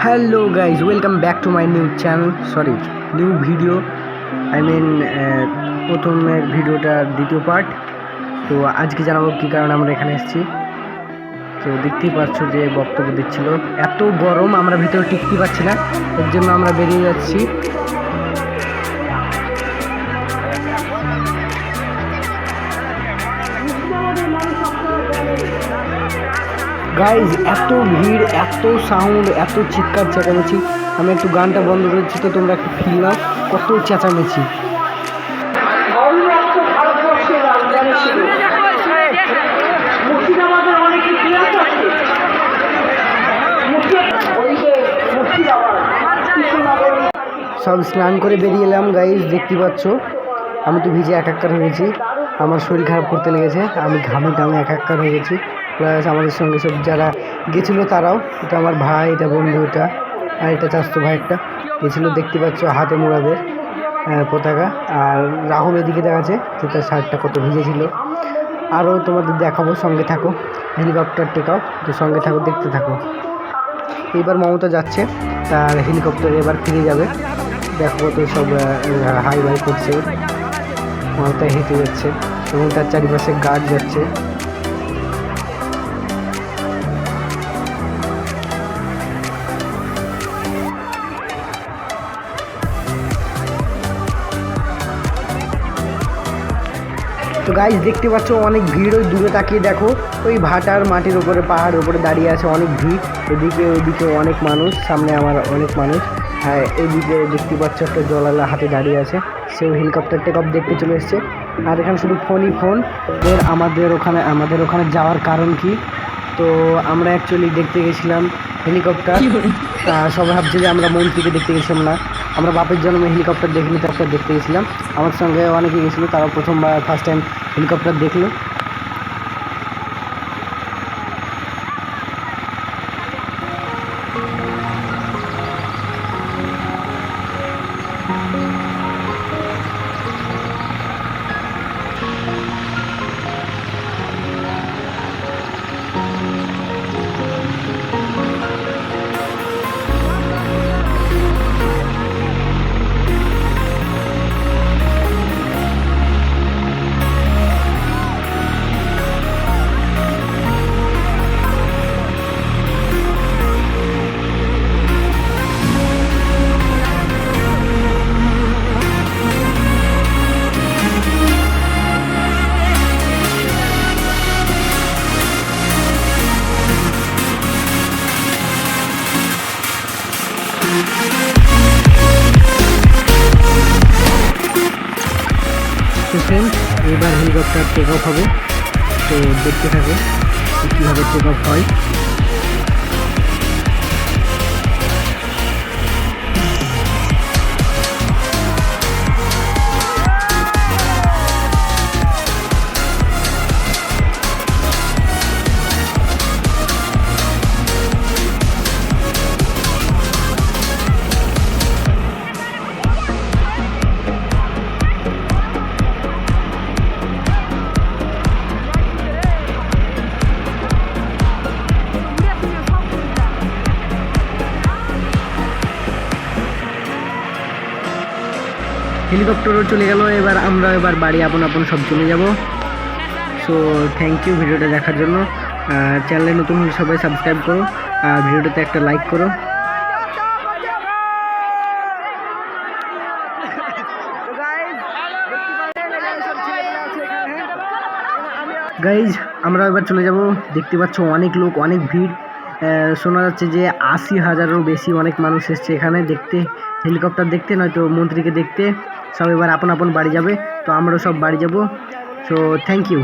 Hello guys, welcome back to my new channel, sorry new video. প্রথমের ভিডিওটার দ্বিতীয় part. তো আজকে জানাবো কী কারণে আমরা এখানে এসেছি। তো দেখতেই পাচ্ছ যে বক্তব্য দিচ্ছিল, এত গরম আমরা ভিতরে টিকতে পারছি না, এর জন্য আমরা বেরিয়ে যাচ্ছি। গাইজ এত ভিড়, এত সাউন্ড, এত চিৎকার চেঁচামেচি। আমি একটু গানটা বন্ধ করেছি তো তোমরা একটু ফিল নাও কত চেঁচামেচি। সব স্নান করে বেরিয়ে এলাম গাইজ, দেখতে পাচ্ছ আমি তো ভিজে একাকার হয়ে গেছি, আমার শরীর খারাপ করতে লেগেছে, আমি ঘামে একাকার হয়ে গেছি। প্লাস আমাদের সঙ্গে সব যারা গেছিলো তারাও, এটা আমার ভাই, এটা বন্ধু, এটা আর এটা চাস্তো ভাই একটা গেছিলো। দেখতে পাচ্ছ হাতে মোড়াদের পতাকা, আর রাহুল এদিকে দেখাচ্ছে যে তার শার্টটা কত ভিজেছিল। আরও তোমাদের দেখাবো, সঙ্গে থাকো, হেলিকপ্টার টেকাও, তো সঙ্গে থাকো, দেখতে থাকো। এবার মমতা যাচ্ছে, তার হেলিকপ্টার এবার ফিরে যাবে। দেখো তো সব হাই বাই করছে, মমতা হেঁটে যাচ্ছে এবং তার চারিপাশে গার্ড যাচ্ছে। তো গাইজ দেখতে পাচ্ছ অনেক ভিড়, ওই দূরে তাকিয়ে দেখো, ওই ভাটার মাটির উপরে, পাহাড়ের উপরে দাঁড়িয়ে আছে অনেক ভিড়। এদিকে ওইদিকে অনেক মানুষ, সামনে আমার অনেক মানুষ। হ্যাঁ, এইদিকে দেখতে পাচ্ছ একটা জলালা হাতে দাঁড়িয়ে আছে, সেও হেলিকপ্টার টেক অফ দেখতে চলে এসছে। আর এখানে শুধু ফোনই ফোন। আমাদের ওখানে যাওয়ার কারণ কি, তো আমরা অ্যাকচুয়ালি দেখতে গেছিলাম হেলিকপ্টার। সবাই ভাবছে যে আমরা মন্ত্রীকে দেখতে গেছিলাম, না, আমরা বাপের জন্মে হেলিকপ্টার দেখিনি, তারপর দেখতে গেছিলাম। আমার সঙ্গে অনেকে গেছিলো, তারা প্রথমবার ফার্স্ট টাইম হেলিকপ্টার দেখলো। এবার হেলিকপ্টার টেক অফ হবে, তো দেখতে থাকো কীভাবে টেক অফ হয়। হেলিকপ্টারও চলে গেল, আমরা বাড়ি আপন সব চলে যাব। সো থ্যাংক ইউ ভিডিওটা দেখার জন্য। চ্যানেলে নতুন হলে সবাই সাবস্ক্রাইব করো, আর ভিডিওটাতে একটা লাইক করো। গাইজ আমরা এবার চলে যাব, দেখতে পাচ্ছ অনেক লোক, অনেক ভিড়। শোনা যাচ্ছে যে 80,000-এরও বেশি অনেক মানুষ এসছে এখানে দেখতে, হেলিকপ্টার দেখতে, নয়তো মন্ত্রীকে দেখতে। সব এবার আপন বাড়ি যাবে, তো আমরাও সব বাড়ি যাব। So thank you.